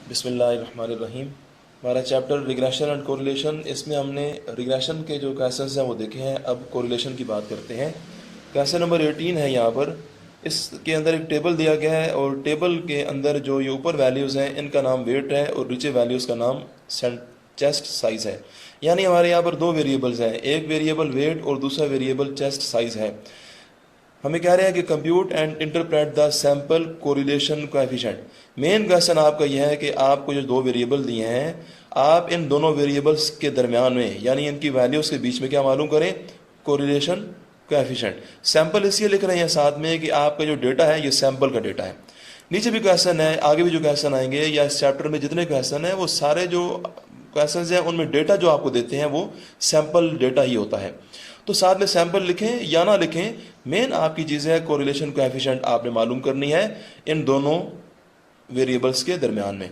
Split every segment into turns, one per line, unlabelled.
बिस्मिल्लाहिर्रहमानिर्रहीम। हमारा chapter regression and correlation, इसमें हमने रिग्रेशन के जो क्वेश्चंस हैं वो देखे हैं। अब कोरिलेशन की बात करते हैं। क्वेश्चन नंबर 18 है यहाँ पर। इसके अंदर एक टेबल दिया गया है और टेबल के अंदर जो ये ऊपर वैल्यूज़ हैं इनका नाम वेट है और नीचे वैल्यूज़ का नाम चेस्ट साइज़ है। यानी हमारे यहाँ पर दो वेरिएबल्स हैं, एक वेरिएबल वेट और दूसरा वेरिएबल चेस्ट साइज़ है। हमें कह रहे हैं कि compute and interpret the sample correlation coefficient. Main question आपका यह है कि आपको जो दो वेरिएबल दिए हैं, आप इन दोनों वेरिएबल्स के दरमियान में यानी इनकी वैल्यूज़ के बीच में क्या मालूम करें, कोरिलेशन कोएफिशिएंट। सैम्पल इसलिए लिख रहे हैं साथ में कि आपका जो डेटा है ये सैम्पल का डेटा है। नीचे भी क्वेश्चन है, आगे भी जो क्वेश्चन आएंगे या इस चैप्टर में जितने क्वेश्चन हैं वो सारे जो क्वेश्चन हैं उनमें डेटा जो आपको देते हैं वो सैम्पल डेटा ही होता है। तो साथ में सैंपल लिखें या ना लिखें, मेन आपकी चीज़ है कोरिलेशन कोएफिशिएंट आपने मालूम करनी है इन दोनों वेरिएबल्स के दरमियान में।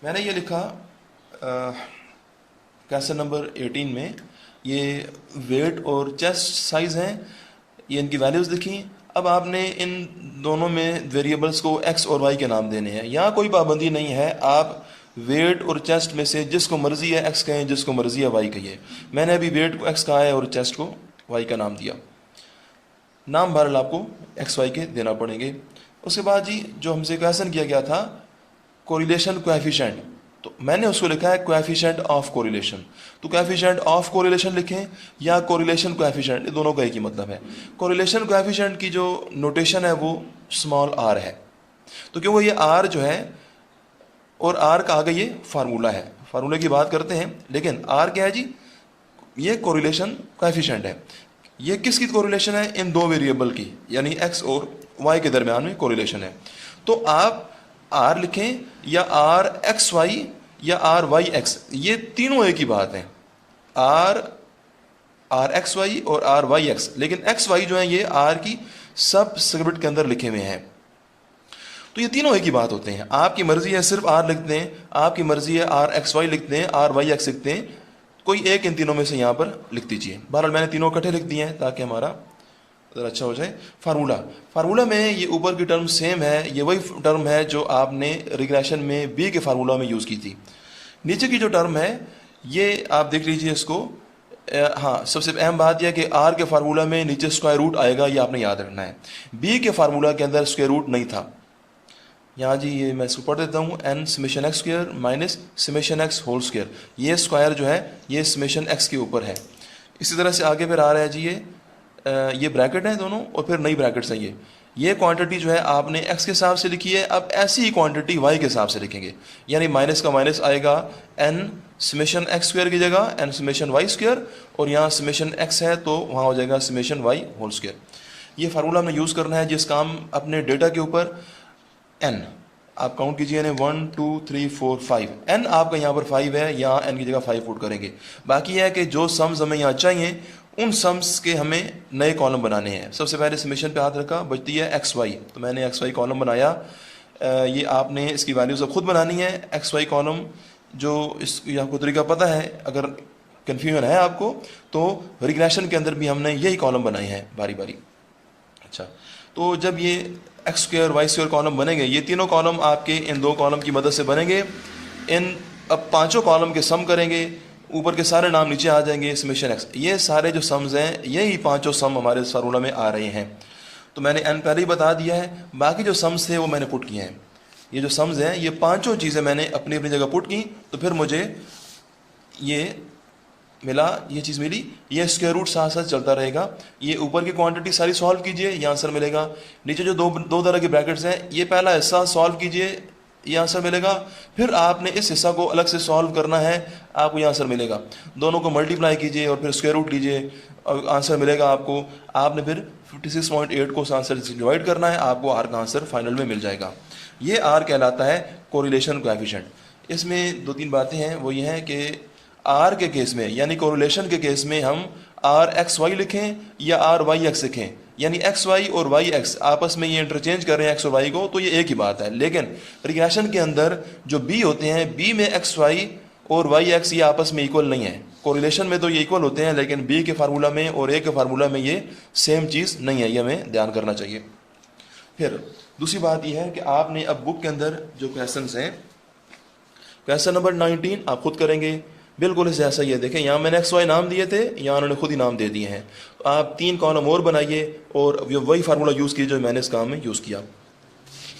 मैंने ये लिखा क्वेश्चन नंबर 18 में, ये वेट और चेस्ट साइज़ हैं, ये इनकी वैल्यूज़ लिखी। अब आपने इन दोनों में वेरिएबल्स को एक्स और वाई के नाम देने हैं। यहाँ कोई पाबंदी नहीं है, आप वेट और चेस्ट में से जिसको मर्जी है एक्स कहें, जिसको मर्जी है वाई कहिए। मैंने अभी वेट को एक्स कहा है और चेस्ट को वाई का नाम दिया। नाम बहरहाल आपको एक्स वाई के देना पड़ेंगे। उसके बाद जी जो हमसे क्वेश्चन किया गया था कोरिलेशन कोएफिशिएंट, तो मैंने उसको लिखा है कोएफिशिएंट ऑफ कोरिलेशन। तो कोएफिशिएंट ऑफ कोरिलेशन लिखें या कोरिलेशन कोएफिशिएंट, ये दोनों का एक ही मतलब है। कोरिलेशन कोएफिशिएंट की जो नोटेशन है वो स्मॉल आर है। तो क्यों ये आर जो है और आर का आगे ये फार्मूला है, फार्मूले की बात करते हैं। लेकिन आर क्या है जी, ये कोरिलेशन कोएफिशिएंट है। ये किसकी कोरिलेशन है, इन दो वेरिएबल की, यानी एक्स और वाई के दरमियान में कोरिलेशन है। तो आप आर लिखें या आर एक्स वाई या आर वाई एक्स, ये तीनों एक ही बात है। आर एक्स वाई और आर वाई एक्स, लेकिन एक्स वाई जो है ये आर की सब स्क्रिप्ट के अंदर लिखे हुए हैं। तो ये तीनों एक ही बात होते हैं। आपकी मर्जी है सिर्फ आर लिख दें, आपकी मर्जी है आर एक्स वाई लिख दें, आर वाई एक्स लिख दें, कोई एक इन तीनों में से यहाँ पर लिख दीजिए। बहरहाल मैंने तीनों इकट्ठे लिख दिए हैं ताकि हमारा ज़रा अच्छा हो जाए। फार्मूला में ये ऊपर की टर्म सेम है, ये वही टर्म है जो आपने रिग्रेशन में बी के फार्मूला में यूज़ की थी। नीचे की जो टर्म है ये आप देख लीजिए इसको। हाँ, सबसे अहम बात यह कि आर के फार्मूला में नीचे स्क्वायर रूट आएगा, ये आपने याद रखना है। बी के फार्मूला के अंदर स्क्वायर रूट नहीं था। यहाँ जी ये मैं इसको पढ़ देता हूँ, N summation X square minus summation X whole square. ये स्क्वायर जो है ये समेशन एक्स के ऊपर है। इसी तरह से आगे फिर आ रहा है जी ये ब्रैकेट है दोनों और फिर नई ब्रैकेट्स हैं। ये क्वांटिटी जो है आपने एक्स के हिसाब से लिखी है, अब ऐसी ही क्वांटिटी वाई के हिसाब से लिखेंगे। यानी माइनस का माइनस आएगा, एन समेशन एक्स स्क्वायर की जगह एन समेशन वाई स्क्वायर, और यहाँ समेशन एक्स है तो वहाँ हो जाएगा समेशन वाई होल स्क्वायर। ये फार्मूला हमने यूज़ करना है जिस काम अपने डेटा के ऊपर। एन आप काउंट कीजिए ना, 1 2 3 4 5। एन आपका यहाँ पर 5 है, यहाँ एन की जगह 5 पुट करेंगे। बाकी है कि जो सम्स हमें यहाँ चाहिए उन सम्स के हमें नए कॉलम बनाने हैं। सबसे पहले समेशन पे हाथ रखा, बचती है एक्स वाई, तो मैंने एक्स वाई कॉलम बनाया। ये आपने इसकी वैल्यूज अब खुद बनानी है। एक्स वाई कॉलम जो इस आपको तरीका पता है, अगर कन्फ्यूजन है आपको तो रिग्रेशन के अंदर भी हमने यही कॉलम बनाए हैं बारी बारी। अच्छा, तो जब ये X square Y square column बनेंगे, ये तीनों कॉलम आपके इन दो कॉलम की मदद से बनेंगे। इन अब पांचों कॉलम के सम करेंगे, ऊपर के सारे नाम नीचे आ जाएंगे समेशन एक्स। ये सारे जो सम्स हैं यही पांचों सम हमारे फार्मूला में आ रहे हैं। तो मैंने एन पहले ही बता दिया है, बाकी जो सम्स थे वो मैंने पुट किए हैं। ये जो सम्स हैं ये पांचों चीज़ें मैंने अपनी अपनी जगह पुट की, तो फिर मुझे ये मिला, ये चीज़ मिली। ये स्क्वायर रूट साथ साथ चलता रहेगा। ये ऊपर की क्वांटिटी सारी सॉल्व कीजिए, ये आंसर मिलेगा। नीचे जो दो तरह के ब्रैकेट्स हैं, ये पहला हिस्सा सॉल्व कीजिए, ये आंसर मिलेगा। फिर आपने इस हिस्सा को अलग से सॉल्व करना है, आपको ये आंसर मिलेगा। दोनों को मल्टीप्लाई कीजिए और फिर स्क्वायर रूट लीजिए और आंसर मिलेगा आपको। आपने फिर 56.8 को उस आंसर से डिवाइड करना है, आपको आर का आंसर फाइनल में मिल जाएगा। ये आर कहलाता है कोरिलेशन कोएफिशिएंट। इसमें दो तीन बातें हैं, वो ये हैं कि आर के केस में यानी कोरिलेशन के केस में हम आर एक्स वाई लिखें या आर वाई एक्स लिखें, यानी एक्स वाई और वाई एक्स आपस में ये इंटरचेंज कर रहे हैं एक्स और वाई को, तो ये एक ही बात है। लेकिन रिग्रेशन के अंदर जो बी होते हैं, बी में एक्स वाई और वाई एक्स ये आपस में इक्वल नहीं है। कोरिलेशन में तो ये इक्वल होते हैं, लेकिन बी के फार्मूला में और ए के फार्मूला में ये सेम चीज़ नहीं है, ये हमें ध्यान करना चाहिए। फिर दूसरी बात यह है कि आपने अब बुक के अंदर जो क्वेश्चंस हैं, क्वेश्चन नंबर 19 आप खुद करेंगे, बिल्कुल इस जैसा ही है। देखें यहाँ मैंने एक्स वाई नाम दिए थे, यहाँ उन्होंने खुद ही नाम दे दिए हैं। तो आप 3 कॉलम और बनाइए और वही फार्मूला यूज़ कीजिए जो मैंने इस काम में यूज़ किया।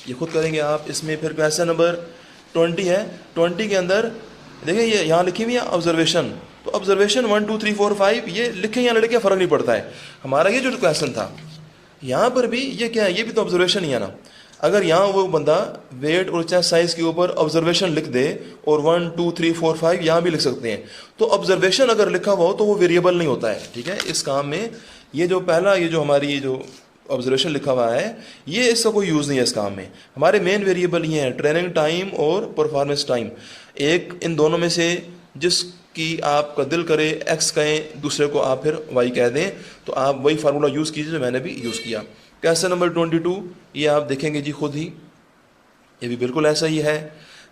ये खुद करेंगे आप। इसमें फिर क्वेश्चन नंबर 20 है। 20 के अंदर देखें ये यहाँ लिखी हुई है ऑब्जर्वेशन। तो ऑब्जर्वेशन 1 2 3 4 5 ये लिखे या लड़के फ़र्क नहीं पड़ता है। हमारा ये जो क्वेश्चन था यहाँ पर भी ये क्या है, ये भी तो ऑब्जर्वेशन ही है ना। अगर यहाँ वो बंदा वेट और चेस्ट साइज के ऊपर ऑब्जर्वेशन लिख दे और 1 2 3 4 5 यहाँ भी लिख सकते हैं, तो ऑब्जर्वेशन अगर लिखा हुआ हो तो वो वेरिएबल नहीं होता है। ठीक है, इस काम में ये जो पहला ये जो हमारी ये जो ऑब्जर्वेशन लिखा हुआ है ये इसका कोई यूज़ नहीं है इस काम में। हमारे मेन वेरिएबल ये हैं ट्रेनिंग टाइम और परफॉर्मेंस टाइम। एक इन दोनों में से जिसकी आपका दिल करे एक्स कहें, दूसरे को आप फिर वाई कह दें, तो आप वही फार्मूला यूज़ कीजिए जो मैंने भी यूज़ किया। क्वेश्चन नंबर 22 ये आप देखेंगे जी खुद ही, ये भी बिल्कुल ऐसा ही है।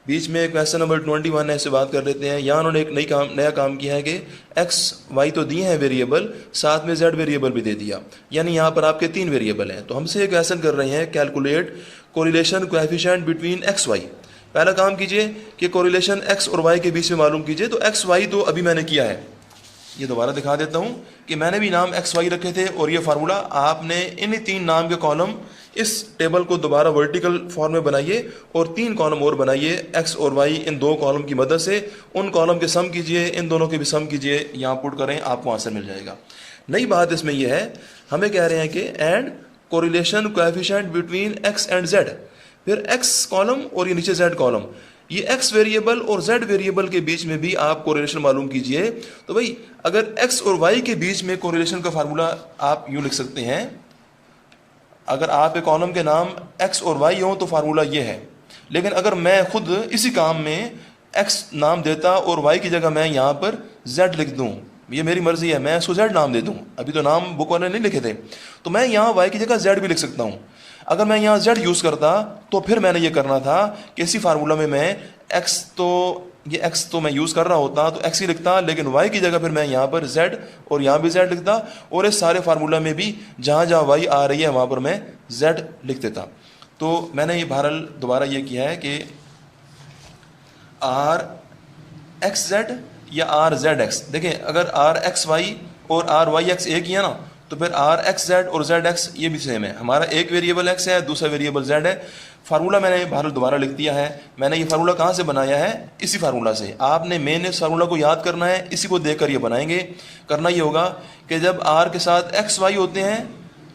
बीच में क्वेश्चन नंबर 21 ऐसे बात कर लेते हैं। यहाँ उन्होंने एक नया काम किया है कि एक्स वाई तो दिए हैं वेरिएबल, साथ में जेड वेरिएबल भी दे दिया, यानी यहाँ पर आपके 3 वेरिएबल हैं। तो हमसे एक क्वेश्चन कर रहे हैं calculate correlation coefficient between X Y. पहला काम कीजिए कि कोरिलेशन एक्स और वाई के बीच में मालूम कीजिए। तो एक्स वाई तो अभी मैंने किया है, ये दोबारा दिखा देता हूँ कि मैंने भी नाम एक्स वाई रखे थे और ये फार्मूला आपने इन 3 नाम के कॉलम इस टेबल को दोबारा वर्टिकल फॉर्म में बनाइए और 3 कॉलम और बनाइए एक्स और वाई इन 2 कॉलम की मदद से। उन कॉलम के सम कीजिए, इन दोनों के भी सम कीजिए, यहाँ पुट करें, आपको आंसर मिल जाएगा। नई बात इसमें यह है, हमें कह रहे हैं कि and correlation coefficient between x and Z. फिर एक्स कॉलम और ये नीचे जेड कॉलम, ये एक्स वेरिएबल और जेड वेरिएबल के बीच में भी आप कोरिलेशन मालूम कीजिए। तो भाई अगर एक्स और वाई के बीच में कोरिलेशन का फार्मूला आप यूँ लिख सकते हैं, अगर आप एक कॉलम के नाम एक्स और वाई हो तो फार्मूला ये है। लेकिन अगर मैं खुद इसी काम में एक्स नाम देता और वाई की जगह मैं यहाँ पर जेड लिख दूँ, ये मेरी मर्जी है, मैं इसको जेड नाम दे दूँ, अभी तो नाम बुक वाले नहीं लिखे थे, तो मैं यहाँ वाई की जगह जेड भी लिख सकता हूँ। अगर मैं यहाँ जेड यूज़ करता तो फिर मैंने ये करना था कि इसी फार्मूला में मैं एक्स तो मैं यूज़ कर रहा होता तो एक्स ही लिखता, लेकिन वाई की जगह फिर मैं यहाँ पर जेड और यहाँ भी जेड लिखता, और इस सारे फार्मूला में भी जहाँ जहाँ वाई आ रही है वहाँ पर मैं जेड लिख देता। तो मैंने ये बहरहाल दोबारा ये किया है कि आर एक्स जेड या आर जेड एक्स। देखें अगर आर एक्स वाई और आर वाई एक्स एक ही है ना, तो फिर आर एक्स जेड और जेड एक्स ये भी सेम है। हमारा एक वेरिएबल एक्स है, दूसरा वेरिएबल जेड है। फार्मूला मैंने बाहर दोबारा लिख दिया है। मैंने ये फार्मूला कहाँ से बनाया है, इसी फार्मूला से। आपने मेन इस फार्मूला को याद करना है, इसी को देखकर ये बनाएंगे। करना ये होगा कि जब आर के साथ एक्स वाई होते हैं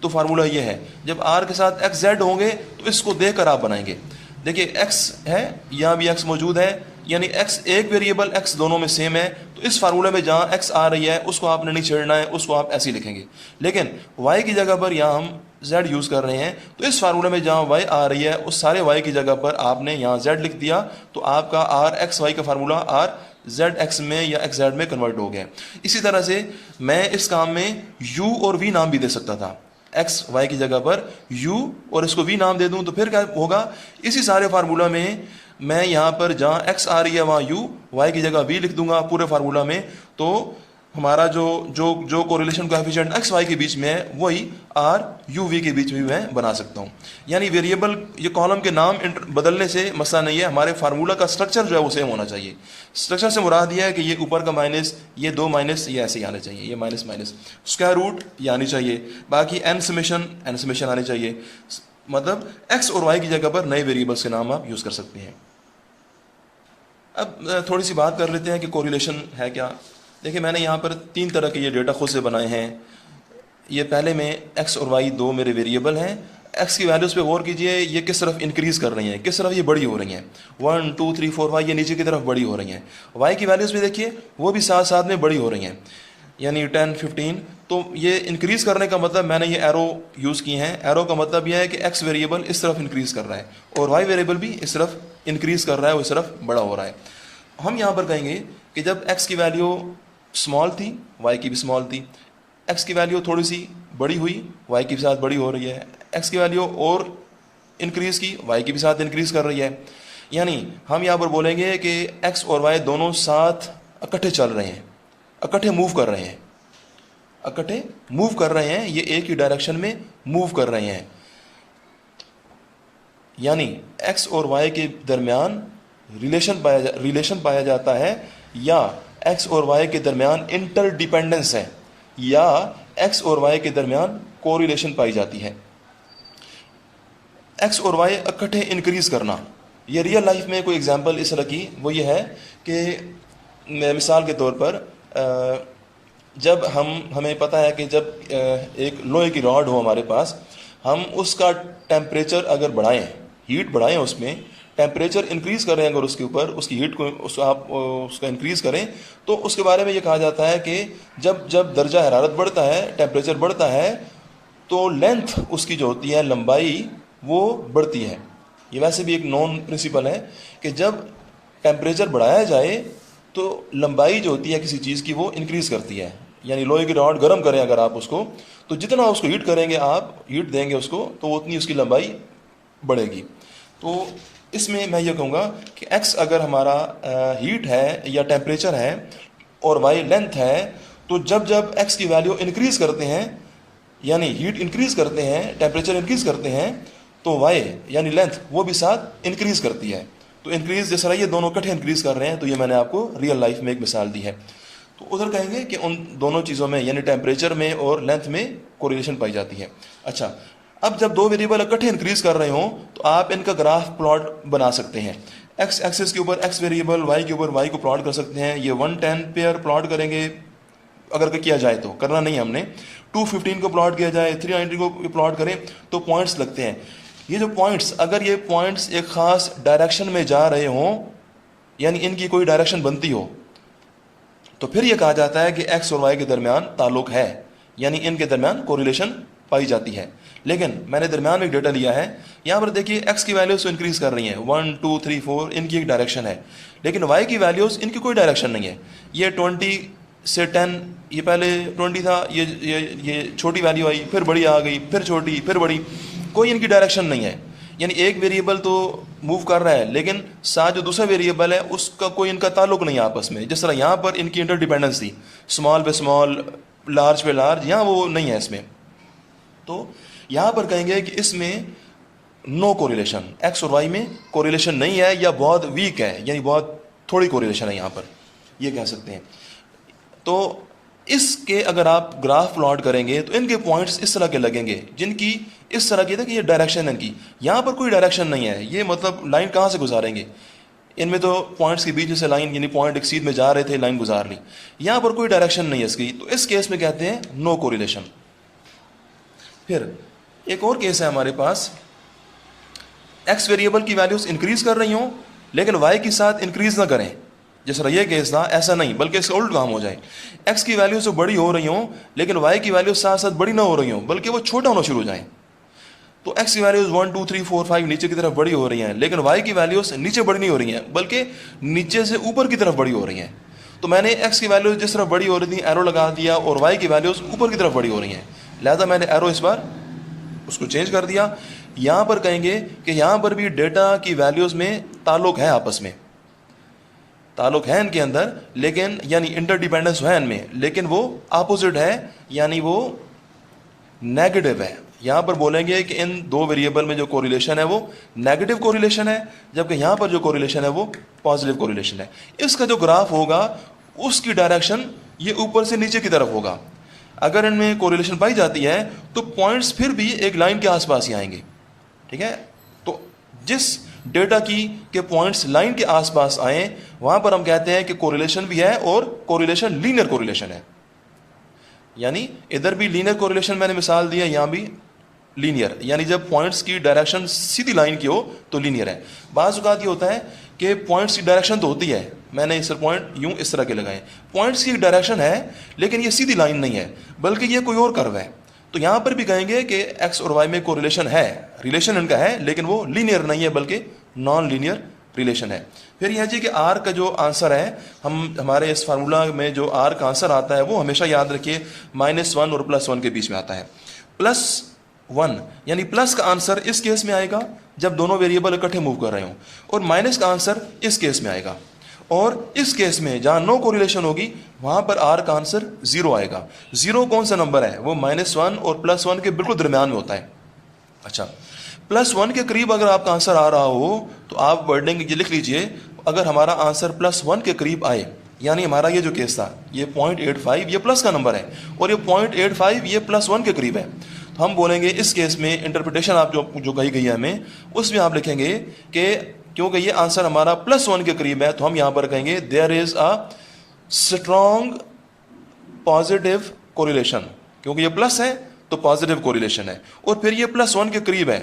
तो फार्मूला ये है, जब आर के साथ एक्स जेड होंगे तो इसको देखकर आप बनाएंगे। देखिए एक्स है, यहाँ भी एक्स मौजूद है, यानी एक्स एक वेरिएबल एक्स दोनों में सेम है। तो इस फार्मूले में जहाँ एक्स आ रही है उसको आपने नहीं छेड़ना है, उसको आप ऐसे ही लिखेंगे। लेकिन वाई की जगह पर यहाँ हम जेड यूज़ कर रहे हैं, तो इस फार्मूले में जहाँ वाई आ रही है उस सारे वाई की जगह पर आपने यहाँ जेड लिख दिया, तो आपका आर एक्स वाई का फार्मूला आर जेड एक्स में या एक्स जेड में कन्वर्ट हो गया। इसी तरह से मैं इस काम में यू और वी नाम भी दे सकता था। एक्स वाई की जगह पर यू और इसको वी नाम दे दूं तो फिर क्या होगा, इसी सारे फार्मूला में मैं यहाँ पर जहाँ एक्स आ रही है वहाँ यू, वाई की जगह वी लिख दूंगा पूरे फार्मूला में। तो हमारा जो जो जो कोरिलेशन कोएफिशिएंट एक्स वाई के बीच में है वही आर यू वी के बीच में भी मैं बना सकता हूँ। यानी वेरिएबल ये कॉलम के नाम बदलने से मसला नहीं है, हमारे फार्मूला का स्ट्रक्चर जो है वो सेम होना चाहिए। स्ट्रक्चर से मुराद ये है कि ये ऊपर का माइनस, ये 2 माइनस, ये ऐसे ही आने चाहिए, ये माइनस माइनस, स्क्वायर रूट ये आनी चाहिए, बाकी एन समेशन आने चाहिए। मतलब एक्स और वाई की जगह पर नए वेरिएबल्स के नाम आप यूज़ कर सकते हैं। अब थोड़ी सी बात कर लेते हैं कि कोरिलेशन है क्या। देखिए मैंने यहाँ पर 3 तरह के ये डेटा खुद से बनाए हैं। ये पहले में एक्स और वाई 2 मेरे वेरिएबल हैं। एक्स की वैल्यूज़ पे गौर कीजिए, ये किस तरफ इंक्रीज़ कर रही हैं, किस तरफ ये बड़ी हो रही हैं। 1 2 3 4 5 ये नीचे की तरफ बड़ी हो रही हैं। वाई की वैल्यूज़ भी देखिए वो भी साथ साथ में बड़ी हो रही हैं, यानी 10 15। तो ये इंक्रीज़ करने का मतलब मैंने ये एरो यूज़ किए हैं। एरो का मतलब यह है कि एक्स वेरिएबल इस तरफ इंक्रीज़ कर रहा है और वाई वेरिएबल भी इस तरफ इंक्रीज़ कर रहा है, उस तरफ बड़ा हो रहा है। हम यहाँ पर कहेंगे कि जब एक्स की वैल्यू स्मॉल थी वाई की भी स्मॉल थी, एक्स की वैल्यू थोड़ी सी बड़ी हुई वाई के साथ बड़ी हो रही है, एक्स की वैल्यू और इंक्रीज़ की वाई के भी साथ इंक्रीज़ कर रही है। यानी हम यहाँ पर बोलेंगे कि एक्स और वाई दोनों साथ इकट्ठे चल रहे हैं, इकट्ठे मूव कर रहे हैं, इकट्ठे मूव कर रहे हैं, ये एक ही डायरेक्शन में मूव कर रहे हैं। यानी एक्स और वाई के दरमियान रिलेशन पाया जाता है, या एक्स और वाई के दरमियान इंटरडिपेंडेंस है, या एक्स और वाई के दरमियान कोरिलेशन पाई जाती है। एक्स और वाई इकट्ठे इंक्रीज करना, ये रियल लाइफ में कोई एग्जांपल इस तरह की वो ये है कि मिसाल के तौर पर जब हमें पता है कि जब एक लोहे की रॉड हो हमारे पास, हम उसका टेम्परेचर अगर बढ़ाएं, हीट बढ़ाएं, उसमें टेम्परेचर इंक्रीज़ करें, अगर उसके ऊपर उसकी हीट को आप उसका इंक्रीज़ करें, तो उसके बारे में ये कहा जाता है कि जब जब दर्जा हरारत बढ़ता है, टेम्परेचर बढ़ता है, तो लेंथ उसकी जो होती है, लंबाई, वो बढ़ती है। ये वैसे भी एक नॉन प्रिंसिपल है कि जब टेम्परेचर बढ़ाया जाए तो लंबाई जो होती है किसी चीज़ की वो इंक्रीज़ करती है। यानी लोहे की रॉड गर्म करें अगर आप उसको, तो जितना उसको हीट करेंगे, आप हीट देंगे उसको, तो उतनी उसकी लंबाई बढ़ेगी। तो इसमें मैं ये कहूँगा कि x अगर हमारा हीट है या टेम्परेचर है और y लेंथ है, तो जब जब x की वैल्यू इंक्रीज़ करते हैं, यानी हीट इंक्रीज़ करते हैं, टेम्परेचर इंक्रीज़ करते हैं, तो y यानी लेंथ वो भी साथ इंक्रीज़ करती है। तो इंक्रीज़ जिस तरह ये दोनों इकट्ठे इंक्रीज़ कर रहे हैं, तो ये मैंने आपको रियल लाइफ में एक मिसाल दी है। तो उधर कहेंगे कि उन दोनों चीज़ों में, यानी टेम्परेचर में और लेंथ में कोरिलेशन पाई जाती है। अच्छा, अब जब दो वेरिएबल इकट्ठे इंक्रीज़ कर रहे हों, तो आप इनका ग्राफ प्लॉट बना सकते हैं। एक्स एक्सिस के ऊपर एक्स वेरिएबल, वाई के ऊपर वाई को प्लॉट कर सकते हैं। ये 110 पेयर प्लॉट करेंगे अगर किया जाए, तो करना नहीं हमने। 215 को प्लॉट किया जाए, 390 को प्लॉट करें, तो पॉइंट्स लगते हैं। ये जो पॉइंट्स, अगर ये पॉइंट्स एक ख़ास डायरेक्शन में जा रहे हों, यानी इनकी कोई डायरेक्शन बनती हो, तो फिर ये कहा जाता है कि एक्स और वाई के दरमियान ताल्लुक है, यानी इनके दरमियान कोरिलेशन पाई जाती है। लेकिन मैंने दरमियान में एक डेटा लिया है, यहाँ पर देखिए एक्स की वैल्यूज़ तो इंक्रीज़ कर रही हैं, 1 2 3 4 इनकी एक डायरेक्शन है, लेकिन वाई की वैल्यूज़ इनकी कोई डायरेक्शन नहीं है। ये 20 से 10, ये पहले 20 था, ये छोटी वैल्यू आई, फिर बड़ी आ गई, फिर छोटी, फिर बड़ी, कोई इनकी डायरेक्शन नहीं है। यानी एक वेरिएबल तो मूव कर रहा है, लेकिन साथ जो दूसरा वेरिएबल है उसका कोई इनका ताल्लुक नहीं है आपस में। जिस तरह यहाँ पर इनकी इंटरडिपेंडेंस थी, स्मॉल पे स्मॉल, लार्ज पे लार्ज, यहाँ वो नहीं है इसमें। तो यहाँ पर कहेंगे कि इसमें नो कोरिलेशन, एक्स और वाई में कोरिलेशन नहीं है, या बहुत वीक है, यानी बहुत थोड़ी कोरिलेशन है यहाँ पर, ये कह सकते हैं। तो इसके अगर आप ग्राफ प्लॉट करेंगे तो इनके पॉइंट्स इस तरह के लगेंगे, जिनकी इस तरह की था कि ये डायरेक्शन है इनकी, यहाँ पर कोई डायरेक्शन नहीं है। ये मतलब लाइन कहाँ से गुजारेंगे, इनमें तो पॉइंट्स के बीच में से लाइन, यानी पॉइंट एक्सीड में जा रहे थे, लाइन गुजार ली, यहाँ पर कोई डायरेक्शन नहीं है इसकी। तो इस केस में कहते हैं नो कोरिलेशन। फिर एक और केस है हमारे पास, एक्स वेरिएबल की वैल्यूज इंक्रीज कर रही हों, लेकिन वाई के साथ इंक्रीज ना करें। जैसा ये केस था, ऐसा नहीं, बल्कि इसका उल्ट काम हो जाए, एक्स की वैल्यूज तो बड़ी हो रही हों, लेकिन वाई की वैल्यूज साथ साथ बड़ी ना हो रही हों, बल्कि वो छोटा होना शुरू हो जाए। तो एक्स की वैल्यूज 1 2 3 4 5 नीचे की तरफ बड़ी हो रही हैं, लेकिन वाई की वैल्यूज नीचे बड़ी नहीं हो रही हैं, बल्कि नीचे से ऊपर की तरफ बड़ी हो रही हैं। तो मैंने एक्स की वैल्यूज जिस तरफ बड़ी हो रही थी एरो लगा दिया, और वाई की वैल्यूज ऊपर की तरफ बड़ी हो रही हैं, लिहाजा मैंने एरो इस बार उसको चेंज कर दिया। यहाँ पर कहेंगे कि यहाँ पर भी डेटा की वैल्यूज में ताल्लुक है, आपस में ताल्लुक है इनके अंदर, लेकिन यानी इंटरडिपेंडेंस है इनमें, लेकिन वो अपोजिट है, यानी वो नेगेटिव है। यहाँ पर बोलेंगे कि इन दो वेरिएबल में जो कोरिलेशन है वो नेगेटिव कोरिलेशन है, जबकि यहाँ पर जो कोरिलेशन है वो पॉजिटिव कोरिलेशन है। इसका जो ग्राफ होगा उसकी डायरेक्शन ये ऊपर से नीचे की तरफ होगा। अगर इनमें कोरिलेशन पाई जाती है तो पॉइंट्स फिर भी एक लाइन के आसपास ही आएंगे, ठीक है। तो जिस डेटा के पॉइंट्स लाइन के आसपास आए, वहां पर हम कहते हैं कि कोरिलेशन भी है, और कोरिलेशन लीनियर कोरिलेशन है। यानी इधर भी लीनियर कोरिलेशन मैंने मिसाल दी है, यहाँ भी लीनियर, यानी जब पॉइंट्स की डायरेक्शन सीधी लाइन की हो तो लीनियर है। बाज़ औक़ात ये होता है कि पॉइंट्स की डायरेक्शन तो होती है, मैंने इस पॉइंट यूं इस तरह के लगाए, पॉइंट्स की डायरेक्शन है, लेकिन ये सीधी लाइन नहीं है, बल्कि ये कोई और कर्व है। तो यहाँ पर भी कहेंगे कि एक्स और वाई में कोरिलेशन है, रिलेशन इनका है, लेकिन वो लीनियर नहीं है, बल्कि नॉन लीनियर रिलेशन है। फिर यह जी कि आर का जो आंसर है, हमारे इस फार्मूला में जो आर का आंसर आता है वो हमेशा याद रखिए -1 और +1 के बीच में आता है। +1 यानी प्लस का आंसर इस केस में आएगा जब दोनों वेरिएबल इकट्ठे मूव कर रहे हों, और माइनस का आंसर इस केस में आएगा। और इस केस में जहां नो कोरिलेशन होगी वहां पर आर का आंसर 0 आएगा। 0 कौन सा नंबर है, वो -1 और +1 के बिल्कुल दरमियान में होता है। अच्छा, +1 के करीब अगर आपका आंसर आ रहा हो तो आप वर्डिंग ये लिख लीजिए, अगर हमारा आंसर +1 के करीब आए, यानी हमारा ये जो केस था, ये 0.85 ये प्लस का नंबर है और ये 0.85 ये +1 के करीब है, तो हम बोलेंगे इस केस में इंटरप्रिटेशन आप जो कही गई है हमें, उसमें आप लिखेंगे कि क्योंकि ये आंसर हमारा +1 के करीब है, तो हम यहाँ पर कहेंगे there is a strong positive correlation, क्योंकि ये प्लस है तो पॉजिटिव कोरिलेशन है, और फिर ये +1 के करीब है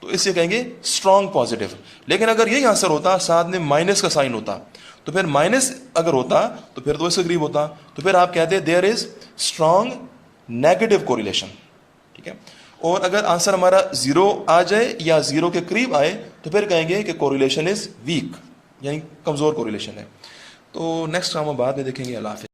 तो इसे कहेंगे स्ट्रॉन्ग पॉजिटिव। लेकिन अगर यही आंसर होता साथ में माइनस का साइन होता, तो फिर माइनस अगर होता तो फिर तो इसके करीब होता, तो फिर आप कहते हैं there is strong negative correlation, ठीक है। और अगर आंसर हमारा 0 आ जाए या 0 के करीब आए तो फिर कहेंगे कि कोरिलेशन इज वीक, यानी कमजोर कोरिलेशन है। तो नेक्स्ट हम बाद में देखेंगे। अल्लाह हाफ़िज़।